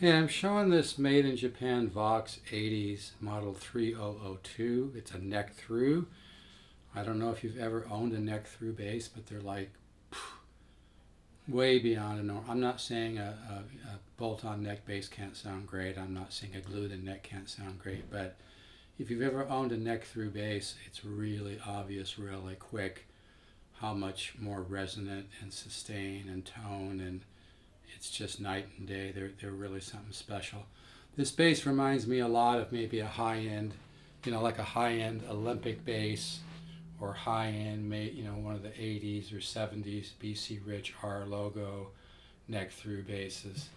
Hey, I'm showing this made in Japan Vox 80s model 3002. It's a Neck Thru. I don't know if you've ever owned a Neck Thru bass, but they're like way beyond a norm. I'm not saying a bolt-on neck bass can't sound great. I'm not saying a glued-in neck can't sound great. But if you've ever owned a Neck Thru bass, it's really obvious, really quick, how much more resonant and sustain and tone, and it's just night and day. They're really something special. This bass reminds me a lot of maybe a high-end, like a high-end Olympic bass, or high-end, one of the 80s or 70s BC Rich R logo Neck Thru basses.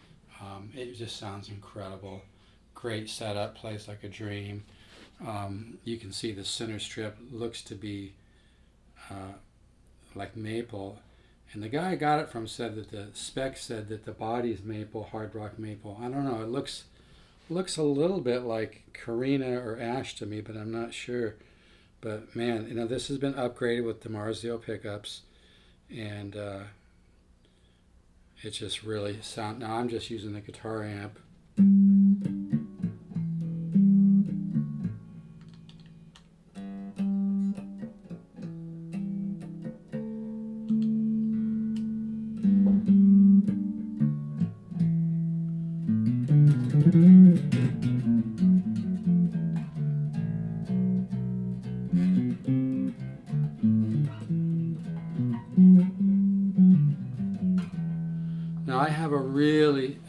It just sounds incredible. Great setup, plays like a dream. You can see the center strip looks to be like maple. And the guy I got it from said that the spec said that the body is maple, hard rock maple. I don't know. It looks a little bit like Carina or Ash to me, but I'm not sure. But man, this has been upgraded with the Marzio pickups, and it just really sound. Now I'm just using the guitar amp. Now I have a really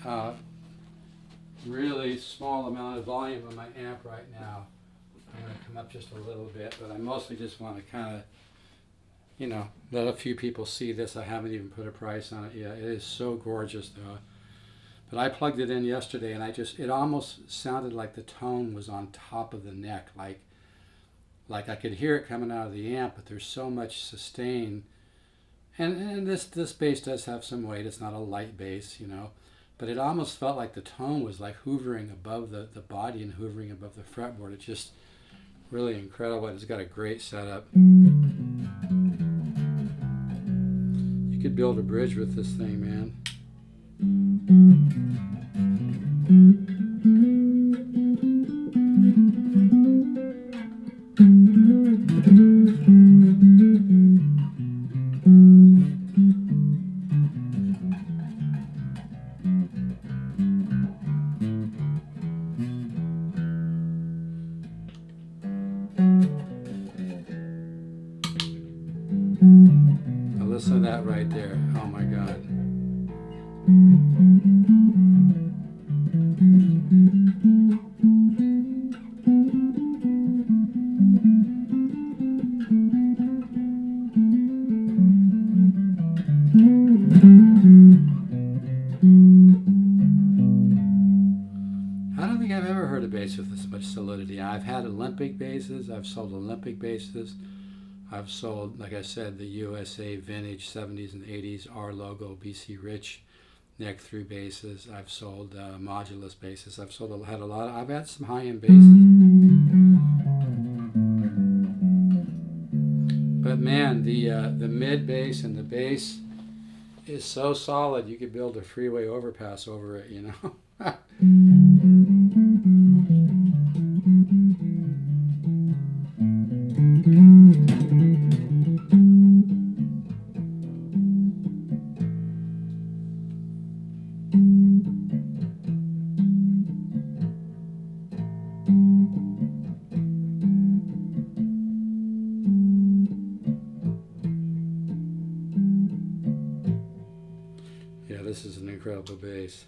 small amount of volume on my amp right now. I'm going to come up just a little bit, but I mostly just want to kind of, let a few people see this. I haven't even put a price on it yet. It is so gorgeous though. But I plugged it in yesterday, and it almost sounded like the tone was on top of the neck, like I could hear it coming out of the amp, but there's so much sustain. And this bass does have some weight. It's not a light bass, but it almost felt like the tone was like hovering above the body and hovering above the fretboard. It's just really incredible. It's got a great setup. You could build a bridge with this thing, man. Now listen to that right there. Oh my God. I don't think I've ever heard a bass with this much solidity. I've had Olympic basses. I've sold Olympic basses. I've sold, like I said, the USA vintage 70s and 80s R logo BC Rich Neck Thru basses. I've sold modulus basses. I've had some high-end basses. But man, the mid bass and the bass is so solid. You could build a freeway overpass over it, Yeah, this is an incredible bass.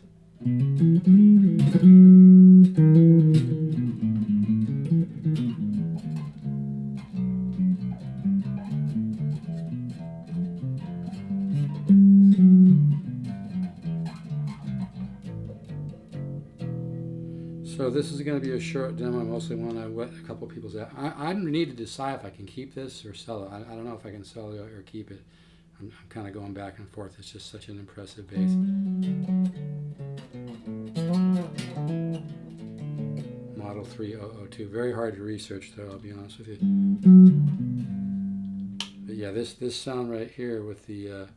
So this is going to be a short demo. I mostly want to whet a couple people's. I need to decide if I can keep this or sell it. I don't know if I can sell it or keep it. I'm kind of going back and forth. It's just such an impressive bass. Model 3002. Very hard to research though, I'll be honest with you. But yeah, this sound right here with the...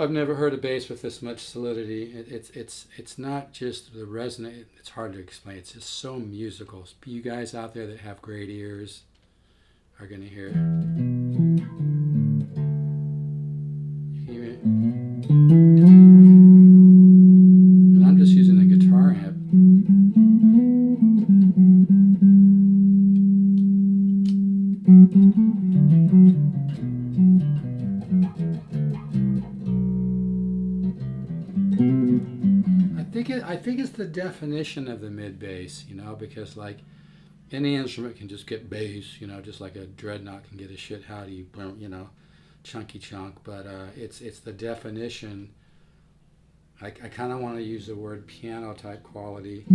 I've never heard a bass with this much solidity. It's not just the resonance. It's hard to explain. It's just so musical. You guys out there that have great ears are going to hear it. You can hear it. And I'm just using a guitar amp. I think it's the definition of the mid bass, you know, because like any instrument can just get bass, you know, just like a dreadnought can get a shit howdy, you know, chunky chunk. But it's the definition. I kind of want to use the word piano type quality.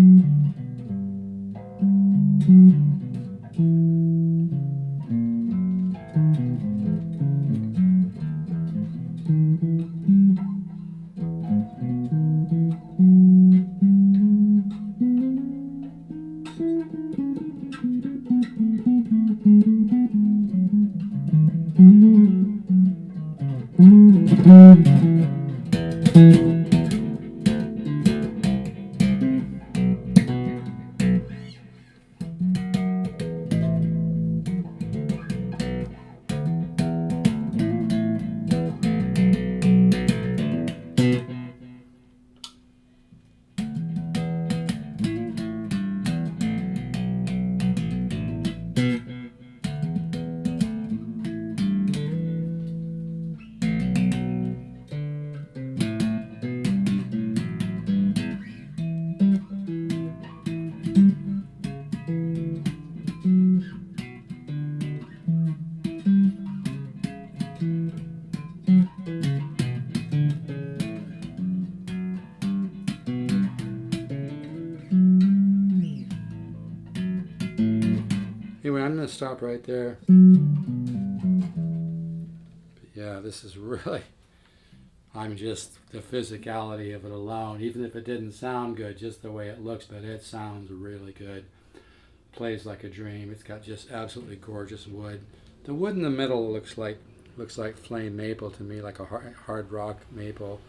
Anyway, I'm going to stop right there. But yeah, this is really, I'm just, the physicality of it alone, even if it didn't sound good, just the way it looks, but it sounds really good. Plays like a dream. It's got just absolutely gorgeous wood. The wood in the middle looks like flame maple to me, like a hard rock maple.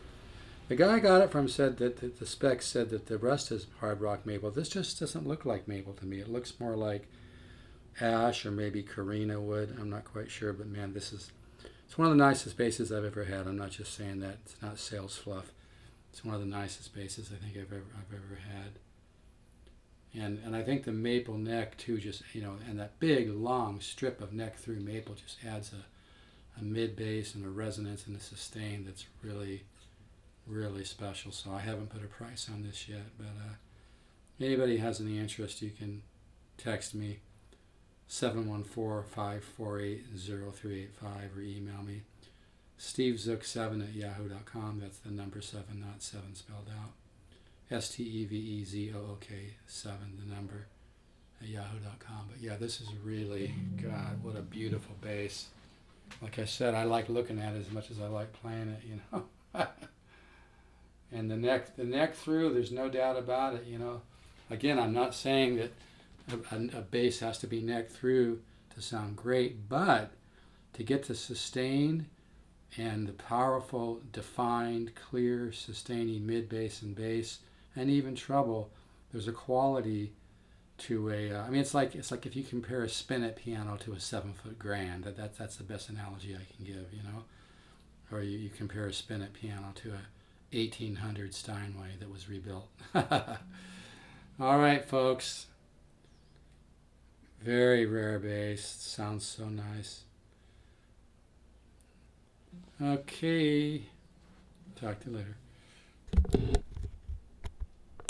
The guy I got it from said that the specs said that the rest is hard rock maple. This just doesn't look like maple to me. It looks more like ash or maybe Carina wood. I'm not quite sure, but man, it's one of the nicest basses I've ever had. I'm not just saying that. It's not sales fluff. It's one of the nicest basses I think I've ever had. And I think the maple neck too, just, you know, and that big long strip of neck through maple just adds a mid bass and a resonance and a sustain that's really, really special. So I haven't put a price on this yet, but anybody has any interest, you can text me 714-548-0385 or email me stevezook7@yahoo.com. That's the number 7, not 7 spelled out. STEVEZOOK7, the number, at yahoo.com. But yeah, this is really, God, what a beautiful bass. Like I said, I like looking at it as much as I like playing it, you know. And the neck through, there's no doubt about it, you know. Again, I'm not saying that a bass has to be neck through to sound great, but to get the sustain and the powerful, defined, clear, sustaining mid bass and bass, and even treble, there's a quality to I mean, it's like if you compare a spinet piano to a 7-foot grand. That's the best analogy I can give, you know. Or you compare a spinet piano to a 1800 Steinway that was rebuilt. All right, folks. Very rare bass. Sounds so nice. Okay. Talk to you later.